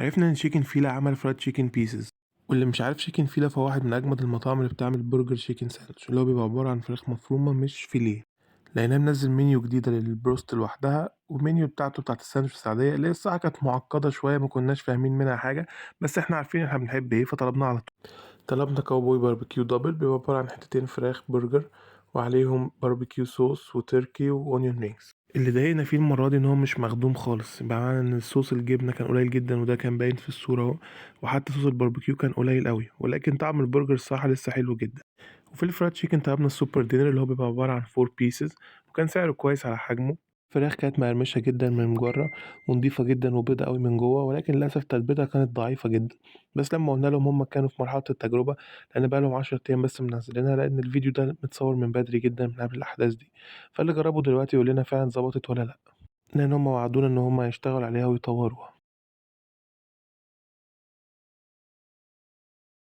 عرفنا إن تشيكن فيلا عمل فرايد تشيكن بيسز، واللي مش عارف تشيكن فيلا فهو واحد من أجمد المطاعم اللي بتعمل برجر تشيكن ساندوتش اللي هو بيبقى عبارة عن فراخ مفرومة مش فيليه. لقيناه منزل منيو جديدة للبروست لوحدها، والمنيو بتاعت الساندوتش العادية اللي هي الصراحة كانت معقدة شوية ما كناش فاهمين منها حاجة، بس احنا عارفين احنا بنحب ايه فطلبناه على طول. طلبنا كاوبوي باربيكيو دبل بيبقى عبارة عن حتتين فراخ برجر وعليهم باربيكيو صوص وتركي وأونيون رينجز. اللي ضايقنا فيه المرة دي إن هو مش مخدوم خالص، بمعنى إن الصوص الجبنة كان قليل جدا وده كان باين في الصورة اهو، وحتى صوص الباربيكيو كان قليل قوي، ولكن طعم البرجر الصراحة لسه حلو جدا. وفي الفرايد تشيكن طلبنا السوبر دينر اللي هو بيبقى عبارة عن 4 بيسز، وكان سعره كويس على حجمه. الفراخ كانت مقرمشة جدا من بره ونضيفة جدا وبيضة قوي من جوه، ولكن للأسف تتبيلتها كانت ضعيفة جدا. بس لما قلنا لهم هم كانوا في مرحلة التجربة، لأن بقالهم 10 أيام بس منزلينها، لأن الفيديو ده متصور من بدري جدا من قبل الأحداث دي، فاللي جربوا دلوقتي يقول لنا فعلا ظبطت ولا لأ، لأن هم وعدونا إن هم هيشتغلوا عليها ويطوروها.